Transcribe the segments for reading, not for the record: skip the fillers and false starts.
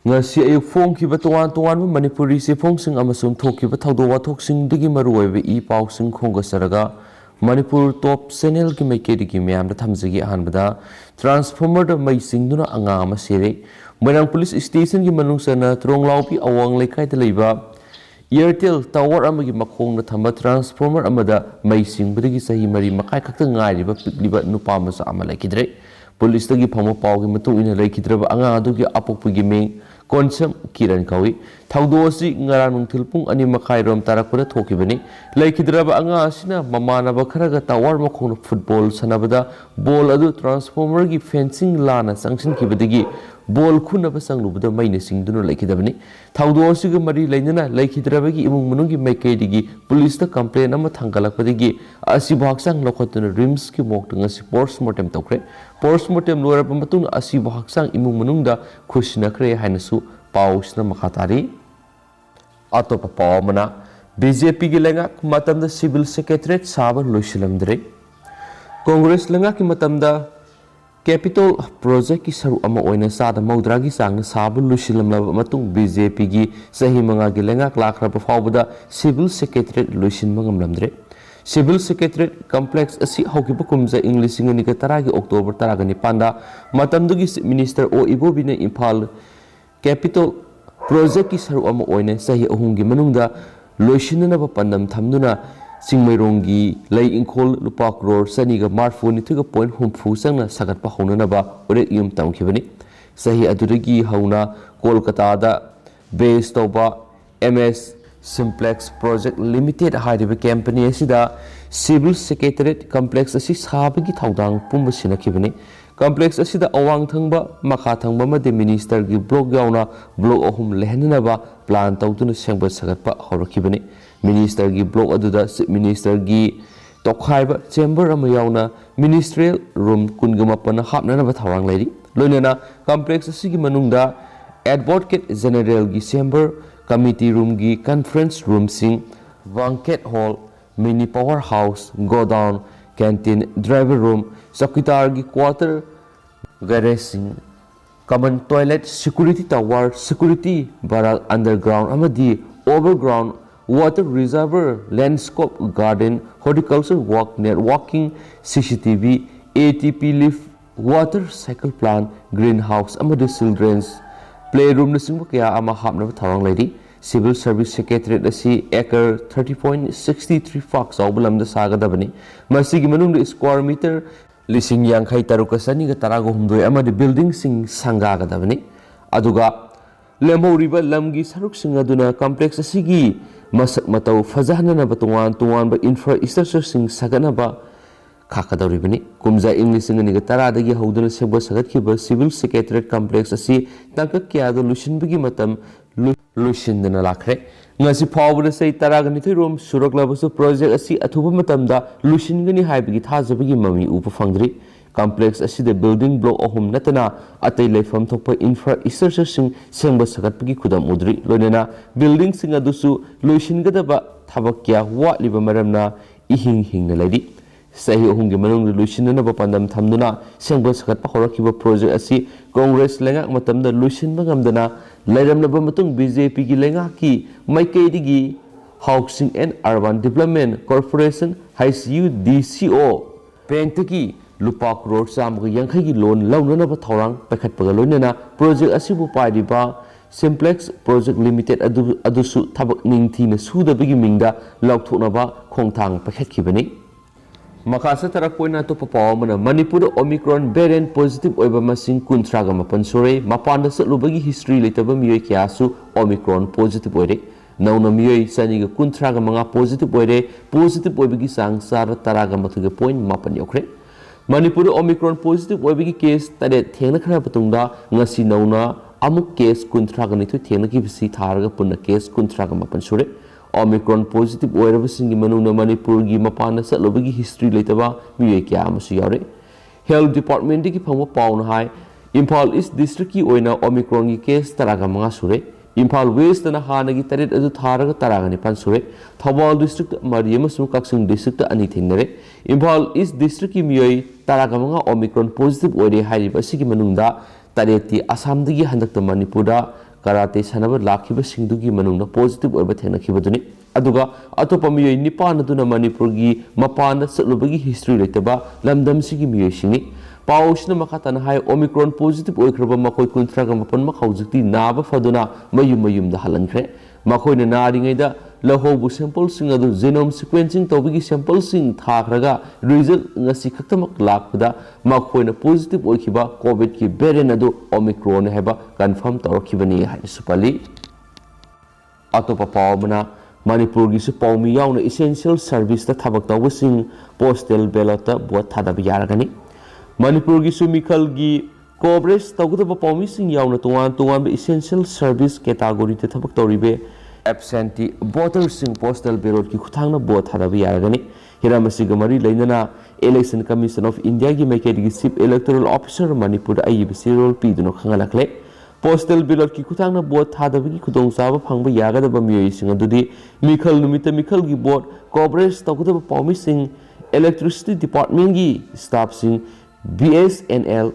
ngasi ayuk phongkiba toan Manipuri se phongsing amasung thokiba thawdo wathoksing digi maruoibe I pausing khongasaraga Manipur top channel ki maikedi myam da thamjigi ahanbada transformer da maising duna anga ama sere Moirang police station ki manungsana tronglaupi awang lekai da leiba Airtel tower amagi makhong na thamba transformer amada maising budagi sahi mari makai khakta ngariba pikliba nupa masa ama laikidre police tagi phamo pawgi matung ina laikidraba anga adugi apokpugi meng konsem kiran kawi thawdo asi ngara nungthil pung ani makai rom tarakpada thokibani laikidraba anga asina mamanaba kharaga tower makhong football sanabada ball adu transformer gi fencing lana sanction kibadigi ball khunaba sanglubada maina singduna laikidabani thawdo asiga mari lainana laikidrabagi imung munungi maikaidigi police ta complaint ama thangalakpadigi asi bhaksang lokhatuna rims ki moktunga si postmortem tokre postmortem loraba matun asi bhaksang imung munungda khushna kre hainasu pausna makhatari atopa pawmana BJP gi lengak matamda civil secretariat saba loisilamdre Congress lengak ki matamda Capital project ki saru ama oina sada maudra gi sang sabu lusilam la matung BJP gi sahi manga gi lengak lakra pawbada civil secretariat lusin mangam lamdre civil secretariat complex asi haukiba kumza english ngani ga taragi october taragani panda matam dugi minister o ibobine Imphal capital project ki saru ama oina sahi ahungi manungda loisinna ba pandam thamduna Singmairongi lay ingkol lupa crore saniga smartphone ituga point humfu sangna sagat pa honana ba ore yum tamkhibani sahi aduragi hauna Kolkata da base toba MS Simplex Project Limited hariba company asida civil secretariat complex asi sabagi thawdang pumba sinakibani complex asida awang thangba makha thangba made minister gi block yauna block ahum lehnana ba plan tawtuna sengba sagat pa horakibani Minister gi block aduda minister gi tokhaiba chamber ama yauna ministerial room kungama hapnana ba thawang lairi loinana complex asigi manungda advocate general gi chamber committee room gi conference room sing banquet hall mini power house godown canteen driver room sakitar gi quarter garage sing common toilet security tower security baral underground amadi overground water reservoir, landscape garden, horticulture walk, networking, CCTV, ATP lift, water cycle plant, greenhouse, amadi children's playroom na singbo kaya ama hapna thawang lady civil service secretariat asi acre 30.63 fox awbulam da sagadabani masigi manung square meter lising yang khai tarukasani ga tarago humdoi amadi building sing sanga gadabani aduga lemhoriba lamgi saruk sing aduna complex asigi masak matau fazahna batungan ba infrastructure sing sagana ba khakadawribani kumza english ngani ga taradagi hauduna seba sagatkiba civil secretariat complex asi tangka kya do lusinbagi matam lushindana lakhre ngasi phawbada sei taragani thirom suraklabasu project asi athuba matamda lushingani haibagi thajabagi mami upa fangdri complex asida building block ahum natana atai leifam thokpa infrastructure sing sengba sagatpagi kudam udri loinena building sing adusu loishingadaba thabakya watliba maramna ihing hingna ladi sahi ahumgi manung loishinna ba pandam thamduna sengba sagatpa horakiba project asi congress lengak matamda loishinba ngamdana lairamnaba matung BJP gi lengak ki maikaidigi housing and urban development corporation HCU DCO pengtaki lupa crore samga yankhai gi loan launana ba thorang pakhat paga loinana project asibu paidiba simplex project limited adusu thabak ningthi na sudabigi mingda laukthona ba khongthang pakhat khibani makasa tarak poina to papawmana manipur omicron variant positive oiba masing kuntraga mapan sore mapanda salubagi history letaba miyoi kyasu omicron positive oire nauna miyoi saniga kuntraga manga positive oire positive oibagi sang sar taraga mathuga point mapan yokre Manipur Omicron positive oibagi case tade thengna khara patungda ngasi nauna amuk case kuntraga nitu thengna ki bisi tharaga punna case kuntraga mapan sure Omicron positive oiraba singi manuna Manipur gi mapana salobagi history leitaba miye kya amasu yare health department ki phangwa pauna hai Imphal East district ki oina Omicron gi case taraga manga sure Imphal West na hanagi tarit adu tharaga taraga ni pan sure Thawal district Mariam su Kaksing district ani thingnare Imphal East district ki miyoi taraga manga Omicron positive oire hariba sigi manungda tareti Assam digi handakta Manipurda karate sanaba lakhibasingdugi manungna positive oiba thengnakhibaduni aduga atopa miyoi nipan aduna Manipur gi mapanda satlubagi history leitaba lamdam sigi miyoi singi pausna makatana hai omicron positive oikraba makoi kuntraga mapan makhawjikti naba faduna mayum da halankhre makoi na naringaida lahobu sample sing adu genome sequencing tobigi sample sing thakraga result ngasi khaktamak lakpada makoi na positive oikhiba covid ki variant adu omicron heba confirm tawrakibani hai supali atopa pawmana Manipur gi su pawmi yauna essential service ta thabak tawbasing postal ballot ta vote thadaba yaragani Manipur gi su mikhal gi coverage tawgudaba pawmi sing yauna tuan essential service category ta thabak tawribe absentee voters sing postal ballot ki khuthangna vote thadaba yaragani hiramasi gamari leinana election commission of India gi maikedi chief electoral officer Manipur ayi bisirol piduna khangalakle postal ballot ki khuthangna vote thadabagi khudong chaba phangba yagadaba miyoi sing adudi mikhal numita mikhal gi vote coverage tawgudaba pawmi sing electricity department gi staff sing BSNL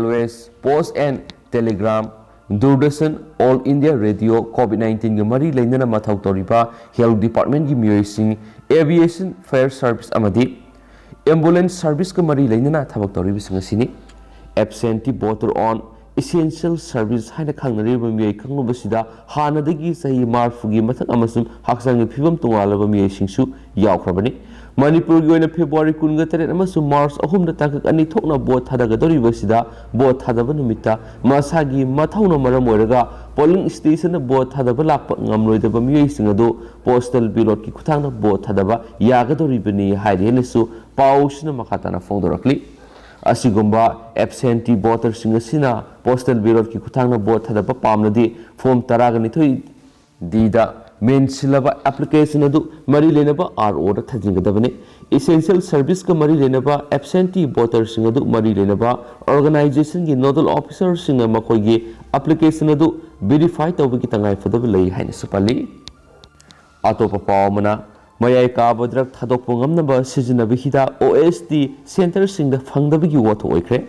LOS post and telegram Doordarshan All India Radio COVID-19 gi mari leinana mathau toriba health department gi miyoi sing aviation fire service amadi ambulance service gi mari leinana thabak toribi sing asini absentee voter on essential service haina khangnariba miyoi khanglubasida hanadagi sahi marfugi mathak amasum haksangi phibam tungalaba miyoi singsu yawkhrabani Manipur gi oina February 19 amasum March 3 da takak ani thokna vote thadagadoribasida vote thadaba numita masagi mathauna maram oiraga polling station na vote thadaba lakpa ngamloidaba miyoi singado postal ballot ki khuthangna vote thadaba yagadoribani hairelesu pausna makatana fongdorakli asigumba absentee voters singasina postal ballot ki khuthangna vote thadaba pamnadi form 12 dida mensilaba application adu mari lenaba RO da thajingadabane essential service ka mari lenaba absentee voters singadu mari lenaba organization gi nodal officer singa makoi gi application adu verify tawbagi tangai fadaba lei haina supali atopa pawmana mayai ka badrak thadok ngamnaba sijinabi hida OST center singda phangdabagi watho oikre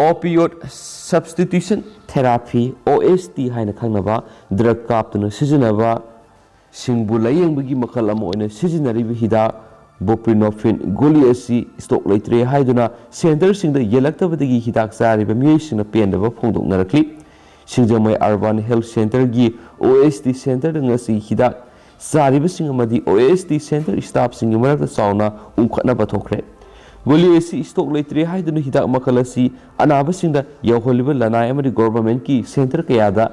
opioid substitution therapy OST haina khangnaba drug kaptuna sijinaba singbu layengbugi makal ama oina sijinaribi hida buprenorphine goli asi stock leitre haiduna center singda yelaktabadagi hidak sariba miyoi singna pendaba phongdoknarakli singjamai urban health center gi OST center ngasi hidak sariba singamadi OST center staff singi marakta sauna umkhatna bathokre goli asi stock leitre haiduna hidak makal asi anaba singda yawholiba lanai amadi government ki center kayada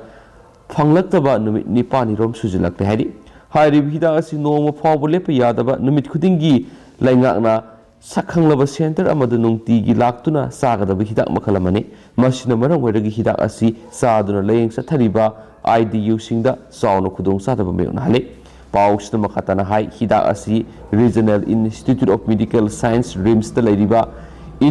phanglaktaba numit nipani rom sujilakte haidi hairib hidak asi noma phawba lepa yadaba numit khudingi laingakna sakhanglaba center amadu nungti gi laktuna sagadaba hidak makhalamani masina marang oiragi hidak asi saaduna layeng sathariba IDU singda sauna khudong sadaba mayona hale pausna makhatana hai hidak asi Regional Institute of Medical Science RIMS ta leiriba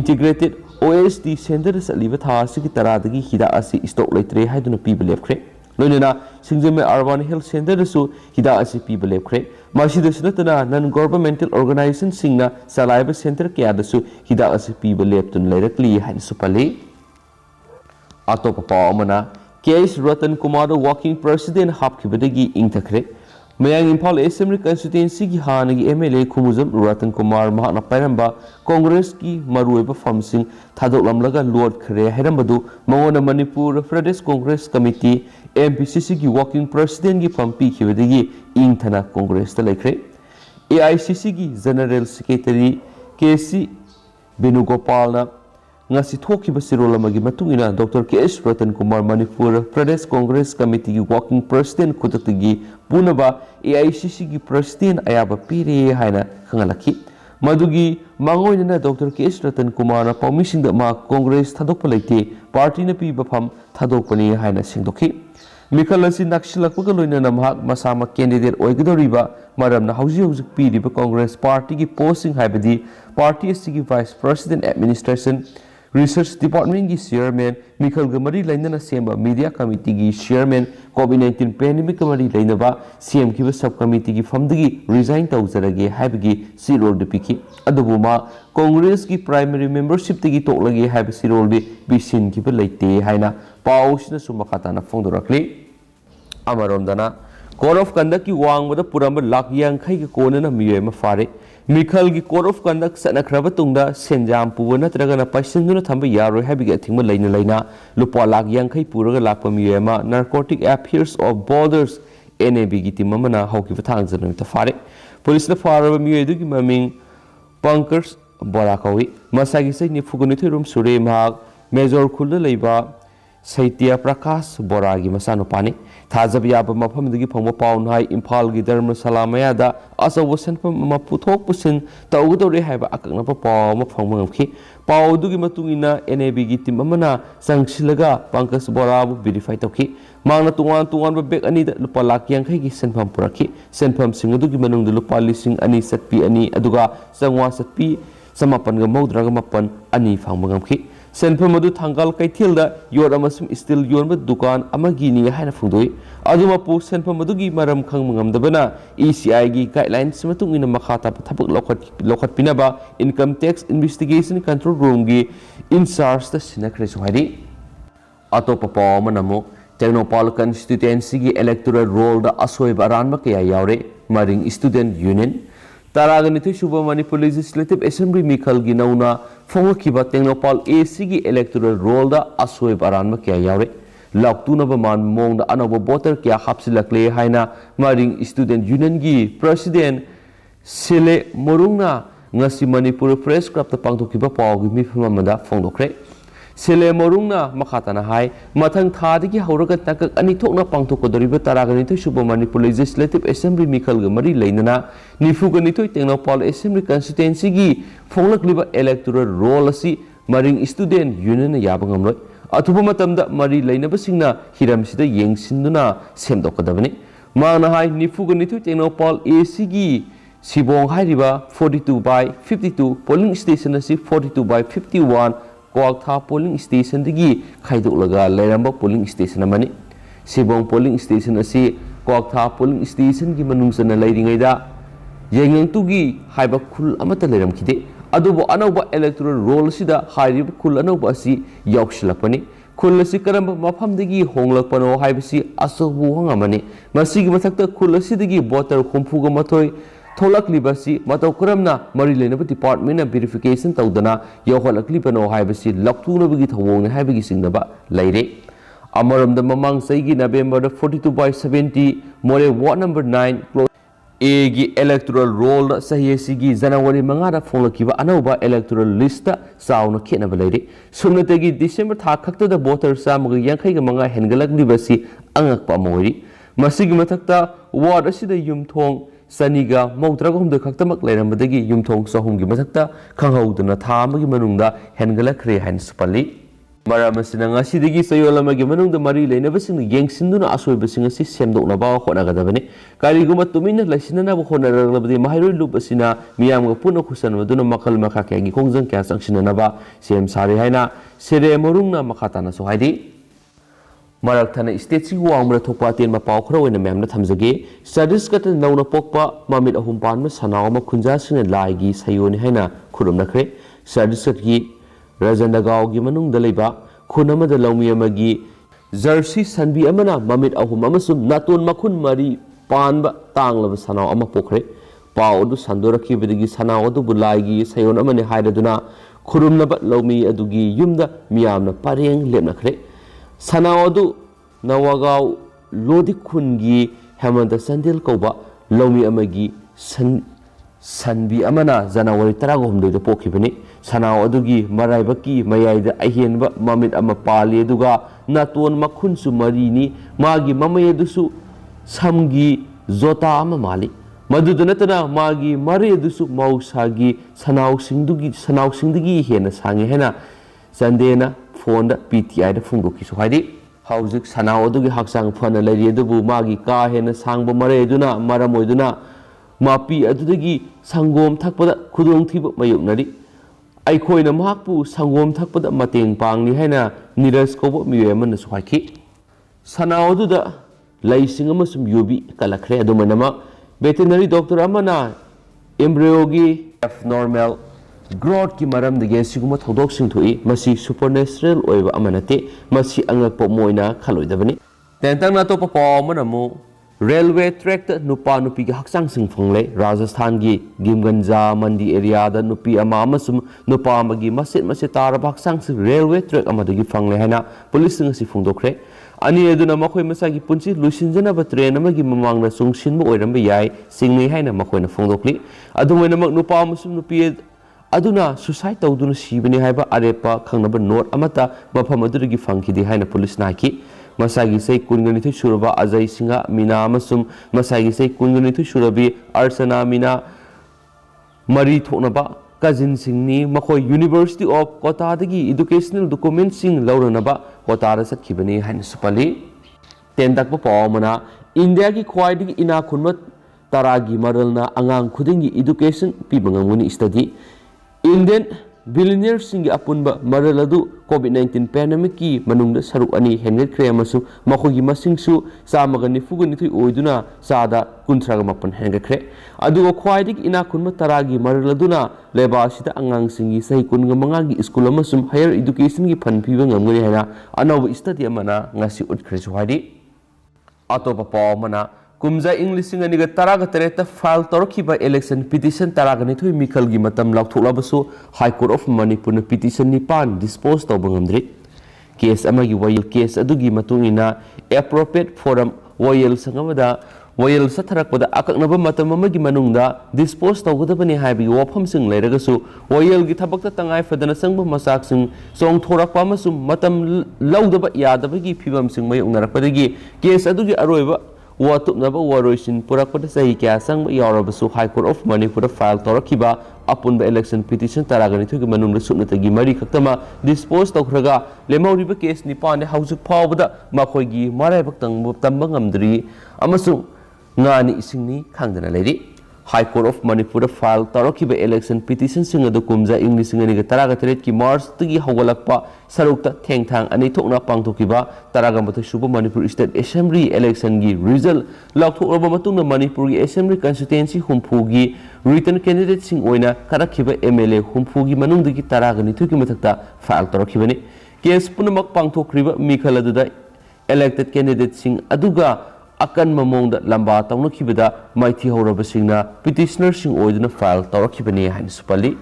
integrated OST center saliba thasi ki taradagi hidak asi stock leitre haiduna piba lepkhre loinana singjame urban health center su hida asi piba lepkhre masidasunatana non governmental organization singna salaiba center kya dasu hida asi piba leptun leirakli hain supali atopa pawmana case Ratan Kumar walking president hapkhibadagi ingthakre mayang Imphal Assembly constituency gi hanagi MLA Khumujam Ratan Kumar mahana pairamba Congress ki maruiba famsing thadoklamlaga Lord khre hairambadu mangona Manipur Pradesh Congress Committee MPCC ki walking president gi fampi khibadagi ingthana Congress ta lekre AICC gi General Secretary KC Benugopalna ngasi thokiba sirolamagi matungina Dr. KS Ratan Kumar Manipur Pradesh Congress Committee gi walking president kutatigi punaba AICC gi president ayaba pire haina khangalaki madugi mangoina Dr. KS Ratan Kumar na permission da ma Congress thadokpa leite party na pi bafam thadokpani haina singdokhi Mikhalasi nakshilakpaga loinana mahak masama candidate oigadoriba maramna hauji piriba Congress Party ki posting haibadi party asigi Vice President Administration Research Department ki Chairman Mikhal Gamari lainana semba Media Committee ki Chairman COVID-19 pandemic Gamari lainaba CM ki subcommittee ki famdagi resign tawjarage haibagi sirol de piki adubuma Congress ki primary membership tagi toklage haib sirol de bisin ki laite haina pausna sumakata na fongdorakli Amaromdana Code of Conduct ki wangbada puramba lak yankhai ki kona na miyoy ma fare Mikhal ki Code of Conduct sana kraba tungda senjam puwa natragana paisinduna thamba yaroi habiga thingma laina lupa lak yankhai puraga lakpa miyoy ma Narcotic Affairs of Borders NAB ki timma mana hauki bathangzana ta fare Police na faraba miyoy du ki maming Punkers Borakawi Masagi say ni fugunito room sure mahag Major Kulda Leba Saitya Prakash Boragi Masanopani Tazab Yaba Mapamdi Poma Pound High Impalgi Derma Salamayada Asa was sent from Maputok Pusin Taudo have Akanapa Pom of Pomaki Pau Dugi Matungina NAB Gitimamana Sangshilaga Bankas Borabu Bidifitoki Mana to one beg Anita Lupalaki and Kagi sent from Puraki sent from Singadugi Manung the Lupali Sing Ani Sat P Ani Aduga Sangwa Sat P Samapanga Modragamapan Ani Famangaki Senpamadu Tangal Kaitilda, Yoramasum is still Yorma Dukan, Amagini, Hanafudui, Adumapu, Senpamadugi, Maram Kangam Dabana, ECI guidelines, Matung in a Makata, Tapuk Lokat Pinaba, Income Tax Investigation Control Room, in SARS the Sinacres Wadi Atopapa Manamo, Technopol Constituency Electoral Roll the Asway Baran Makaya Yaure, Maring Student Union. Taraganito Shuba Manipur Legislative Assembly Mikal Ginauna, Fongakiba Technopol ACG Electoral Roll the Asway Baran Makia Yaure, Laktunabaman Mong the Anova Botter Kia Hapsilakle Haina, Maring Student Union Gi, President Sile Morungna, Ngasi Manipur Press Club the Pangtokiba Pog Mifamada Fondokre. Sile Morungna Makatana Hai, Matang Tadiki Horaga Taka Anitokna Pangtokodoriba Taraganito Shuba Manipur Legislative Assembly Mikal Gamari Lainana, Nifuganito Technopol Assembly Constituency Gi, Fonglakliba Electoral Roll Si, Maring Student Union Yabangamroy, Atubumatamda Mari Lainabasingna, Hiramsida Yang Sinduna, Semdokadavani, Mana Hai Nifuganito Technopol ACG, Sibong Hai Riba 42/52, polling station Si 42/51. Kwakta polling station digi Kaidulaga Leramba polling station amani Sibong polling station asi Kwakta polling station gi manungsana lairingaida Yengang tugi haiba khul amata leram kide adubo anauba electoral roll sida hairib khul anauba asi yauksilakpani khul asi karamba mafam digi honglakpano haibasi asabu hangamani masigi mathakta khul asi digi voter khumfuga mathoi Tholakliba Matau Kuramna, Marilena Department of Verification Taudana, Yoholaklipa Haibasi, Laktunabigi Tawong, Habigi Sinaba, Lady. Amaram the Mamang Saigi November 42/70, More Ward number 9, Egi electoral roll, Sahesigi, Zanawari Mangada Folakiba, Anova electoral lista, Sauna Kenaba Lady. Sunategi December Takakta the Botter Sam Yankai Manga Hengalak Libasi, Angakpa Mori. Masigi Matakta, Ward Asida Yum Tong. Saniga Mautragum the Kaktamak Leramadi, Yumtong Sahungi Matakta, Kangaudana Tamagi Manunda, Hengala Kre Hans Pali. Maramasina Sidigi Sayolamagi Manung the Marie never seen the Yang Sinduna Aswe Basingasi, Semdo Naba, Honagadavani, Kariguma Tumina, Lasina, Honor, the Mahiro Lupasina, Miam Puno Kusan, Duna Makal Makaki, Kongzan Kasakshin Naba, Sem Sarihana, Sere Moruna Makatana Sohidi. Maraktana State Wamra Topati and Mapakro in a Mamna Tamzage, Sadiskat and Nauna Pokpa, Mamit Ahumpan, Sanama Kunjasin and Laigi, Sayoni Hena, Kurumnakre, Sadisatgi, Razandagao Gimanung the Leba, Kunama the Lomiamagi, Zersi Sanbi Amana, Mamit Ahumamasum, Natun Makun Mari, Panba, Tangla Sana Amapokre, Paudu Sandoraki Vidigi Sana Odu Bulagi, Sayonamani Haidaduna, Kurumnabat Lomi Adugi, Yumda, Miamna Pariang Lemnakre. Sanawadu Nawagao Lodikungi Hamanda Sandil Koba Lomi Amagi Sanbi Amana Zanawari Taragom de Pokibani Sanawadugi Maraibaki Mayada Ahienba Mamit Amapali Duga Natun Makunsu Marini Magi Mamayadusu Samgi Zota Amamali Madudunatana Magi Mariadusu Mausagi Sanau Singdugi Hena Sangi Hena Sandena Fonda PTI the Funguki Suhadi. Housic Sanaudugi Haksang Fana Lady Dubu Magi Ka Hena Sangbo Mareduna, Maramoiduna, Mapi Adudagi, Sangom Takpada, Kudung Tibu Mayunari. I coin a Mapu, Sangom Takpada Mating Pang Hena, Nidas Kobo Mueman Swaki. Sanaududa, Laisingamasum Yubi, Kalakre Domanama, Veterinary Doctor Amana, Embryogi, F normal. Growth ki maram de gen siguma thodok sing thui masi supernatural oiba amanate masi angak po moina khaloi dabani Tentang na to pa mo na mo railway track ta nupa nupi ki haksang sing phangle Rajasthan gi Gimganja mandi area da nupi ama amasum nupa amagi machet tar haksang sing railway track amadagi phangle haina police sing si phungdokre ani eduna makhoi masagi punchi lusinjana ba train amagi mamang na sungsin mo oiram ba yai singni haina makhoi na phungdokli adumoina mak nupa amasum nupi aduna suicide tawduna sibani haiba arepa khangnaba note amata mafam adurigi phangkhidi haina police na ki Masagi say Kunganithu Shuraba Azai Singa Mina Masum Masagi say Kunganithu Shurabi Arsana Mina Mari Thonaba Cousin Singni Makoi University of Kotadagi Educational Documents Sing Lauranaba Kotara Sakibani Hansupali Tendak Pomana India ki Kwadi Ina Kunmat Taragi Maralna Angang Kudingi Education Pibangamuni study Indian billionaires singi apunba maraladu COVID-19 pandemic ki manungda saruk ani henget kremasu makogi masingsu samaga nifuga nithui oiduna sada kuntraga mapan henget kre adu khwaidik ina kunma taragi maraladuna leba sida angang singi sahi kunga mangangi school amasum higher education gi fan piba ngamgani haina anawa study amana ngasi utkresu hadi atopa pawmana Kumza English singa taraga tereta file torokiba election petition taraga nithui mikhalgi matam lauthlabasu High Court of Manipur na petition nipan dispose tawbangamdri case amagi wayil case adugi matungina appropriate forum wayil sangamada wayil satharakpada akaknaba matam amagi manungda dispose tawgadabani haibi wafam sing leiragasu wayil gi thabakta tangai fadana sangba masak sing song thorakpa amasum matam laudaba yadabagi phibam sing may ungarakpadagi case adugi aroiba Watupnaba Waroishin Purapada Sahi Kasang Yarabasu High Court of Manipur file Torakiba upon the election petition Taragani to Manum Sunatagi Mari Katama disposed of Raga Lemoriba case Nipan House of Powder Makogi Marabakang Tambangamdri Amasu Nani Isingni Kangana Lady High Court of Manipur file Tarakiba election petition Singa the Kumza English Singa Taragaret Ki Mars Tigi Hawalakpa Sarukta Teng Tang Anitokna Pangtokiba Taragamata Suba Manipur State Assembly election gi result Lauktoba Matuna Manipur Assembly constituency Humpugi written candidate Sing Oina Karakiba MLA Humpugi Manundiki Taragani Tukimatakta file Tarakibani case Punamak Pangtokriba Mikaladuda elected candidate Sing Aduga Akan Mamong that Lamba Taunakibida Mighty Horabasingna petitioner Sing Oiduna file Tarakibani Hansupali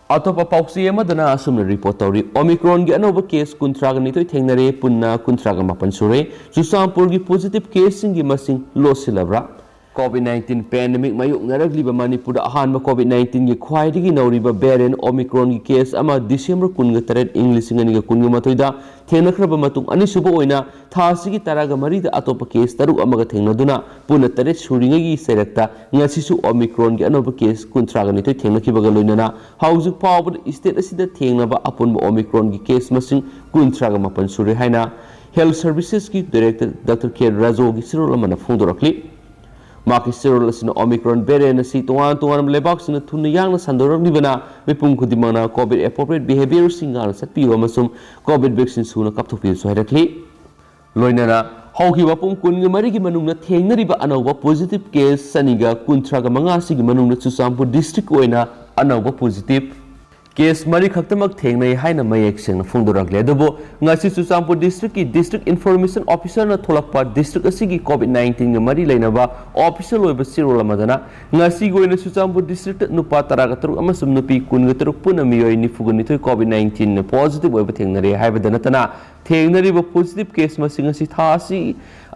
Atopa Pausi Madana Asum report Omicron gi anova case kuntraga nitoi thengnare punna kuntraga mapan sure Churchandpur gi positive case singi masing Lotsilabra COVID-19 pandemic mayuk naragliba Manipur ahanba COVID-19 gi khwaidigi nauriba variant Omicron gi case ama December 13 English ngani kunga matoida thengnakraba matung anisuba oina thasigi taraga marida atopa case taru amaga thengnaduna puna taret suringa gi serakta ngasisu Omicron gi anova case kuntraga nitoi thengnakibaga loinana haujuk pawbud state asida thengnaba apunba Omicron gi case masing kuntraga mapan sure haina Health Services ki Director Dr. K. Razo gi sirolamana phongdorakli Maki Cyril asina Omicron variant asi tuan lebak sina thuna yangna sandorang libana mipum khudimana COVID appropriate behavior singal satpi amasum COVID vaccine suna kapthopi soirakli loinana hauki wapum kunga marigi manungna thengnariba anauba positive case saniga kuntraga manga sigi manungna Churchandpur district oina anauba positive case mari khaktamak thengnai haina mayek sengna phongdorakle adubo ngasi Churchandpur district ki district information officer na tholakpa district asigi COVID-19 ga mari leinaba official oiba sirol amadana ngasi goina Churchandpur district nupa taragataruk amasum nupi kungataruk puna miyoi nifugani thoi COVID-19 positive oiba thengnare haibadana tana thengnariba positive case masing asi thasi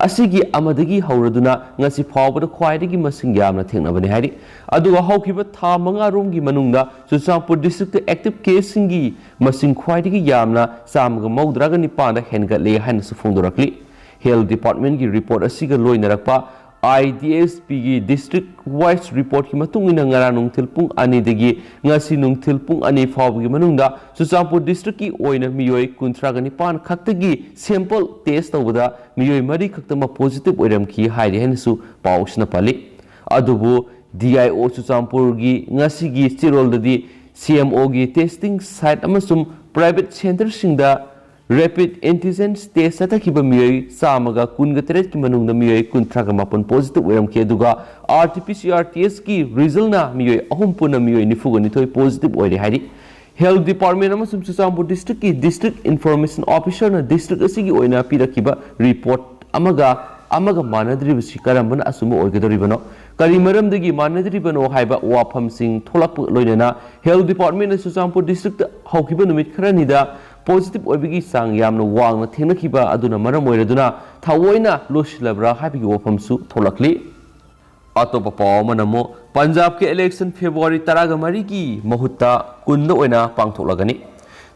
asigi amadagi hauraduna ngasi phawbada khwaidagi masing yamna thengnabani hairi aduga haukiba tha manga romgi manungda Churchandpur district active case singi masing khwaidagi yamna samga maudraga nipanda hengatle haina su phongdorakli health department gi report asiga loinarakpa IDSP gi district wise report ki matungina ngara nungthil pung ani degi ngasi nungthil pung ani phawgi manungda Churchandpur district ki oina miyoi kuntraga nipan khaktagi sample test tawada miyoi mari khaktama positive oiram ki hairi hensu pausna pali adubu DIO Churchandpur gi ngasi gi stirol dadi CMO gi testing site amasum private center singda rapid antigen test atakiba miyoi samaga kunga teret ki manungna miyoi kuntraga mapon positive oiram ke duga RT-PCR test ki result na miyoi ahum puna miyoi nifuga nithoi positive oire hairi Health Department amasung Churchandpur District ki District Information Officer na district asigi oina pirakiba report amaga manadribasi karambana asuma oigadoribano kari maramdagi manadribano haiba wafam sing tholak loinana Health Department na Churchandpur District haukiba numit kharanida positive oibigi sang yamna wangna thengnakiba aduna maram oiraduna thawoina Lotsilabra haibigi wafamsu tholakli अतोप पाव मनमो पंजाब के election February 13 की महत्ता कुंद ओइना पांगथोलगनी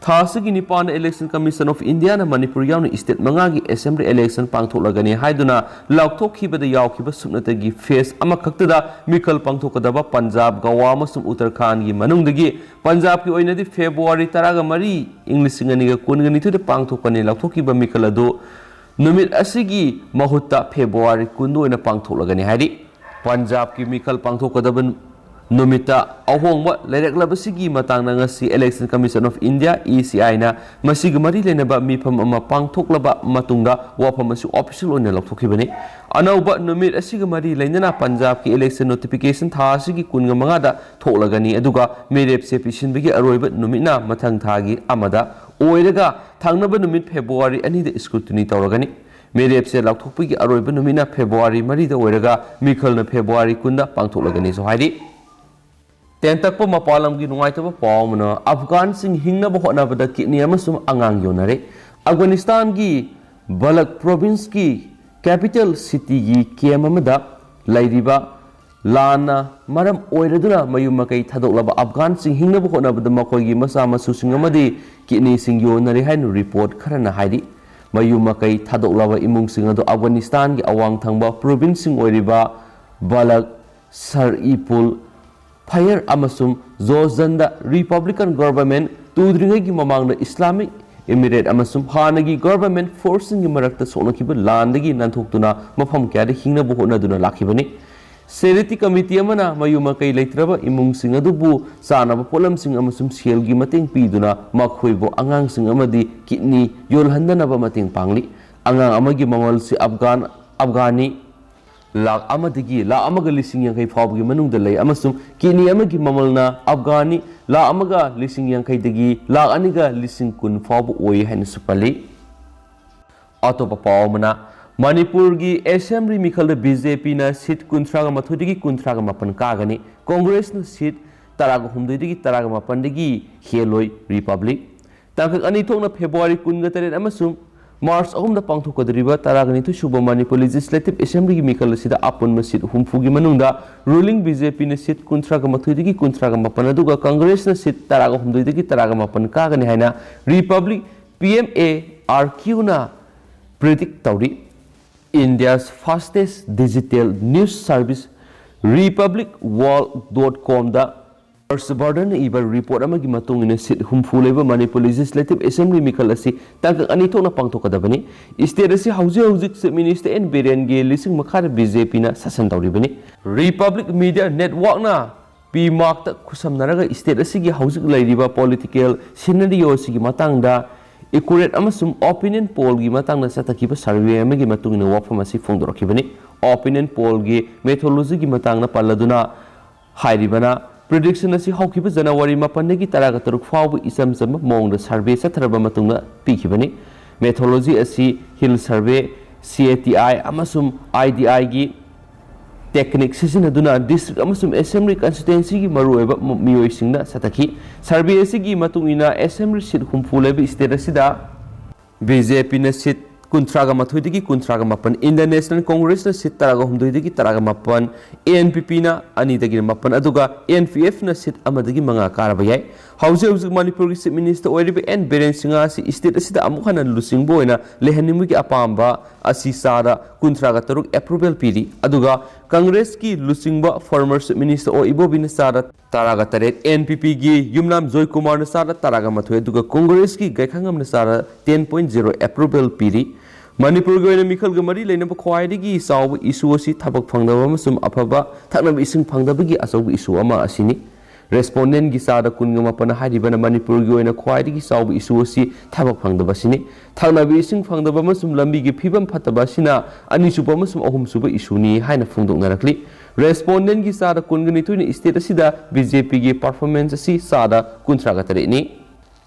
थासगी निपान election commission of India ना मणिपुर याउन स्टेट मंगा की असेंबली इलेक्शन पांगथोलगनी हाइदुना लाउथोखिबदा याउखिबा सुनतगी फेस अमखक्तदा मिखल पांगथोकदबा पंजाब गोवा अमसुम उत्तराखंड की मनुंगदगी पंजाब की ओइनदी फेब्रुआरी 13 इंग्लिश गनिगा कुनगनिथुदे पांगथोकनी लाउथोखिबा मिखल अदो नुमित असिगी महत्ता फेब्रुआरी कुंद ओइना पांगथोलगनी हाइदि पंजाब की मिखल पांगथोकदबन नुमिता अहोंग लेरक्लबसिगी मतंगना ngasi election commission of India ECI ना मसिग मरी लेनबा मिफम अमा पांगथोकलबा मतुंगा वाफमसु ऑफिशियल ओइना लौथोखिबनी अनौबा नुमित असिग मरी लेनना पंजाब की इलेक्शन नोटिफिकेशन थासिगी कुनगा मंगादा थोकलगनी अदुगा मेरेप से पिसिनबिगी अरोइबा नुमितना मथंग थागी अमदा ओइरगा थांगनबा नुमित फेब्रुआरी अनिदा स्क्रूटिनी तौरगनी मेरेप से लाउथोकपगी अरोइबा नुमिना फेब्रुआरी मरीदा ओइरगा मिखलना फेब्रुआरी कुंदा पांगथोकलगनी सो हाइदि तेंतकप मपालम की नुंगाइतब पावमना अफगान सिंह हिंगनब होनबदा किडनी अमसुम अंगांग योनरे अफगानिस्तान की बलक प्रोविंस की कैपिटल सिटी की केम अमदा लैरिबा लाना मरम ओइरदुना मयुम मकई थादोकलबा अफगान सिंह हिंगनब होनबदा मखोयगी मसा मसुसिंग अमदी किडनी सिंह योनरे हाइन रिपोर्ट खरना हाइदि मयुम मकई थादोकलबा इमुंग सिंह अदो अफगानिस्तान की अवांग थंगबा प्रोविंस सिंह ओइरिबा बलक सरईपुल फायर अमसुम जोजंदा रिपब्लिकन गवर्नमेंट तुद्रिंगै की ममांगना इस्लामिक इमिरेट अमसुम हानगी गवर्नमेंट फोर्सिंग की मरक्ता सोनखिबा लांदगी नंथोक्तुना मफम क्यादे हिंगनबो होनदुना लाखिबनी सेरिटी कमिटी अमना मयुमकई लेत्रबा इमुंग सिंह अदुबु सानबा पोलम सिंह अमसुम सेलगी मतेंग पीदुना मखोइबो अंगांग सिंह अमदी किडनी योलहंदनबा मतेंग पांगली अंगांग अमगी ममल से अफगानी लाख अमदगी लाख अमगा लिसिंग यांखै फावगी मनुंगदा लೈ अमसुम किडनी अमगी ममलना अफगानी लाख अमगा लिसिंग यांखैदगी लाख अनिगा लिसिंग कुन फाव ओय हैन सुपली अतोप पावमना मणिपुर की असेंबली मिखल बीजेपी ना सीट 13 13 कागनी कांग्रेस ना सीट 13 13 हेलोय रिपब्लिक तांकक अनी थोकना फेब्रुआरी 13 अमसुम मार्च 3 पांगथोकदरिबा 12 सुब मणिपुर लेजिस्लेटिव असेंबली की मिखल सिदा अपुन सीट 50 की मनुंदा रूलिंग बीजेपी ने सीट 13 13 अदुगा कांग्रेस ने सीट 13 13 कागनी हैना रिपब्लिक PMARQ ना predict तौरी India's fastest digital news service republicworld.com da Burden iba report amagi matung ina sit humfu leba Manipur Legislative Assembly mikal asi tangkak ani thokna pangthokadabani state asi hauzik minister and beren ge lising makhar BJP na sasan tawribani Republic Media Network na P mark ta khusamnaraga state asi gi hauzik lairiba political scenario asi gi matangda accurate amasum opinion poll gi matangna satakiba survey amagi matungina wafam asi phongdorkhibani opinion poll gi methodology gi matangna palladuna hairibana prediction asi haukiba January 8 gi 13 fawbu isam sam mongda survey satharaba matungna pikhibani methodology asi hill survey CATI amasum IDI gi technique sisinaduna district amasum assembly constituency gi marueba miyoi singna sataki survey asigi matungina assembly seat humfu leba state asida BJP na seat 13 13 Indian National Congress na seat 13 ANPP na 2 aduga NPF na seat amadagi mga karabayay hauzik Manipur gi Chief Minister oiribe N Biren Singha si state asida amukhanan lusing boina lehanimui gi apamba asi sara 13 approval piri aduga Congress ki lusingba former Chief Minister o Ibobin sara 13 NPP gi Yumnam Joy Kumar na sara 13 aduga Congress ki Gaikhangam na sara 10.0 approval piri Manipur goina mikhal gamari leina ba khwaidigi saw issue asi thabak phangdaba masum afaba thaknab ising phangdabagi asaw issue ama asini ꯔꯦꯁꯄꯣꯟꯗꯦꯟꯠ ꯒꯤ ꯆꯥꯗ 15 ꯍꯥꯏꯔꯤꯕꯅ ꯃꯅꯤꯄꯨꯔꯒꯤ ꯑꯣꯏꯅ ꯈ꯭ꯋꯥꯏꯗꯒꯤ ꯆꯥꯎꯕ ꯏꯁꯨ ꯑꯁꯤ ꯊꯕꯛ ꯐꯪꯗꯕꯁꯤꯅꯤ ꯊꯛꯅꯕ ꯏꯁꯤꯡ ꯐꯪꯗꯕ ꯑꯃꯁꯨꯡ ꯂꯝꯕꯤꯒꯤ ꯐꯤꯕꯝ ꯐꯠꯇꯕ ꯑꯁꯤꯅ ꯑꯅꯤꯁꯨꯕ ꯑꯃꯁꯨꯡ ꯑꯍꯨꯝꯁꯨꯕ ꯏꯁꯨꯅꯤ ꯍꯥꯏꯅ ꯐꯣꯡꯗꯣꯛꯅꯔꯛꯂꯤ ꯔꯦꯁꯄꯣꯟꯗꯦꯟꯠ ꯒꯤ ꯆꯥꯗ 22ꯅ ꯁ꯭ꯇꯦꯠ ꯑꯁꯤꯗ ꯕꯤꯖꯦꯄꯤꯒꯤ ꯄꯔꯐꯣꯔꯃꯦꯟꯁ ꯑꯁꯤ ꯆꯥꯗ 33ꯅꯤ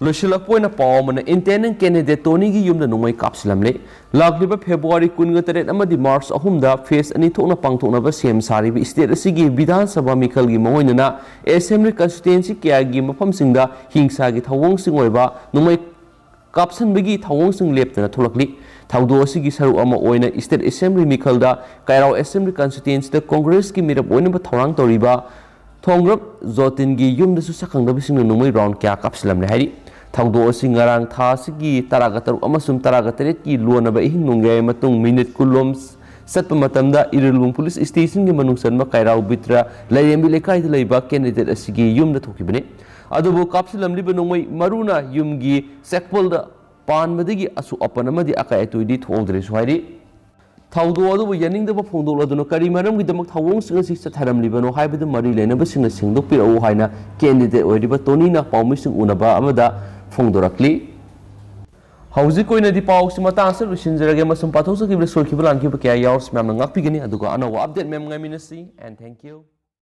ꯂꯣꯏꯁꯤꯜꯂꯛꯄ ꯑꯣꯏꯅ ꯄꯥꯎ ꯑꯃꯅ ꯏꯟꯇꯦꯟꯗꯦꯟꯠ ꯀꯦꯟꯗꯤꯗꯦꯠ ꯇꯣꯅꯤꯒꯤ ꯌꯨꯝꯗ ꯅꯣꯡꯃꯩ ꯀꯥꯞꯁꯤꯜꯂꯝꯂꯦ ꯂꯥꯛꯂꯤꯕ ꯐꯦꯕ꯭ꯔꯨꯋꯥꯔꯤ 18 ꯑꯃꯗꯤ ꯃꯥꯔꯆ 3ꯗ ꯐꯦꯁ 2 ꯊꯣꯛꯅ ꯄꯥꯡꯊꯣꯛꯅꯕ ꯁꯦꯝ ꯁꯥꯔꯤꯕ ꯁ꯭ꯇꯦꯠ ꯑꯁꯤꯒꯤ ꯕꯤꯙꯥꯟ ꯁꯚꯥ ꯃꯤꯈꯜꯒꯤ ꯃꯑꯣꯏꯅꯅ ꯑꯦꯁꯦꯝꯕ꯭ꯂꯤ ꯀꯟꯁꯇꯤꯇꯨꯌꯦꯟꯁꯤ ꯀꯌꯥꯒꯤ ꯃꯐꯝꯁꯤꯡꯗ ꯍꯤꯡꯁꯥꯒꯤ ꯊꯧꯑꯣꯡꯁꯤꯡ ꯑꯣꯏꯕ ꯅꯣꯡꯃꯩ ꯀꯥꯞꯁꯟꯕꯒꯤ ꯊꯧꯑꯣꯡꯁꯤꯡ ꯂꯦꯞꯇꯅ ꯊꯣꯛꯂꯛꯂꯤ ꯊꯧꯗꯣꯛ ꯑꯁꯤꯒꯤ ꯁꯔꯨꯛ ꯑꯃ ꯑꯣꯏꯅ ꯁ꯭ꯇꯦꯠ ꯑꯦꯁꯦꯝꯕ꯭ꯂꯤ ꯃꯤꯈꯜꯗ ꯀꯩꯔꯥꯎ ꯑꯦꯁꯦꯝꯕ꯭ꯂꯤ ꯀꯟꯁꯇꯤꯇꯨꯌꯦꯟꯁꯤꯗ ꯀꯣꯡꯒ꯭ꯔꯦꯁꯀꯤ ꯃꯤꯔꯦꯞ ꯑꯣꯏꯅꯕ ꯊꯧꯔꯥꯡ ꯇꯧꯔꯤꯕ ꯊꯣꯡꯒ꯭ꯔꯞ ꯖꯣꯇꯤꯟꯒꯤ ꯌꯨꯝꯗꯁꯨ ꯁꯛꯈꯪꯗꯕꯁꯤꯡꯅ ꯅꯣꯡꯃꯩ ꯔꯥꯎꯟ ꯀꯌꯥ ꯀꯥꯞꯁꯤꯜꯂꯝꯂꯦ ꯍꯥꯏꯔꯤ ꯊꯧꯗꯣꯛ ꯑꯁꯤ ꯉꯔꯥꯡ ꯊꯥ ꯑꯁꯤꯒꯤ 13 ꯑꯃꯁꯨꯡ 18ꯀꯤ ꯂꯣꯟꯅꯕ ꯑꯍꯤꯡ ꯅꯣꯡꯌꯥꯏ ꯃꯇꯨꯡ ꯃꯤꯅꯤꯠ 10 ꯆꯠꯄ ꯃꯇꯝꯗ ꯏꯔꯤꯜꯕꯨꯡ ꯄꯨꯂꯤꯁ ꯁ꯭ꯇꯦꯁꯟꯒꯤ ꯃꯅꯨꯡ ꯆꯟꯕ ꯀꯩꯔꯥꯎ ꯕꯤꯇ꯭ꯔ ꯂꯩꯔꯦꯝꯕꯤ ꯂꯩꯀꯥꯏꯗ ꯂꯩꯕ ꯀꯦꯟꯗꯤꯗꯦꯠ ꯑꯁꯤꯒꯤ ꯌꯨꯝꯗ ꯊꯣꯛꯈꯤꯕꯅꯤ ꯑꯗꯨꯕꯨ ꯀꯥꯞꯁꯤꯜꯂꯝꯂꯤꯕ ꯅꯣꯡꯃꯩ ꯃꯔꯨꯅ ꯌꯨꯝꯒꯤ ꯆꯦꯛꯄꯜꯗ ꯄꯥꯟꯕꯗꯒꯤ ꯑꯁꯣꯛ ꯑꯄꯟ ꯑꯃꯗꯤ ꯑꯀꯥꯏ ꯑꯇꯣꯏꯗꯤ ꯊꯣꯛꯍꯧꯗ꯭ꯔꯦꯁꯨ ꯍꯥꯏꯔꯤ ꯊꯧꯗꯣꯛ ꯑꯗꯨꯕꯨ ꯌꯥꯅꯤꯡꯗꯕ ꯐꯣꯡꯗꯣꯛꯂꯗꯨꯅ ꯀꯔꯤ ꯃꯔꯝꯒꯤꯗꯃꯛ ꯊꯧꯑꯣꯡꯁꯤꯡ ꯑꯁꯤ ꯆꯠꯊꯔꯝꯂꯤꯕꯅꯣ ꯍꯥꯏꯕꯗꯨ ꯃꯔꯤ ꯂꯩꯅꯕꯁꯤꯡꯅ ꯁꯦꯡꯗꯣꯛꯄꯤꯔꯛꯎ ꯍꯥꯏꯅ ꯀꯦꯟꯗꯤꯗꯦꯠ ꯑꯣꯏꯔꯤꯕ ꯇꯣꯅꯤꯅ ꯄꯥꯎꯃꯤꯁꯤꯡ ꯎꯅꯕ ꯑꯃꯗ ꯐꯣꯡꯗꯣꯔꯛꯂꯤ ꯍꯧꯖꯤꯛ ꯑꯣꯏꯅꯗꯤ ꯄꯥꯎꯁꯤ ꯃꯇꯥꯡ ꯑꯁꯤꯗ ꯂꯣꯏꯁꯤꯟꯖꯔꯒꯦ ꯑꯃꯁꯨꯡ ꯄꯥꯊꯣꯛꯆꯈꯤꯕ ꯁꯣꯏꯈꯤꯕ ꯂꯥꯟꯈꯤꯕ ꯀꯌꯥ ꯌꯥꯎꯔꯁꯨ ꯃꯌꯥꯝꯅ ꯉꯥꯛꯄꯤꯒꯅꯤ ꯑꯗꯨꯒ ꯑꯅꯧꯕ ꯑꯞꯗꯦꯠ ꯃꯌꯥꯝ ꯉꯥꯏꯃꯤꯟꯅꯁꯤ ꯑꯦꯟ ꯊꯦꯡꯛ ꯌꯨ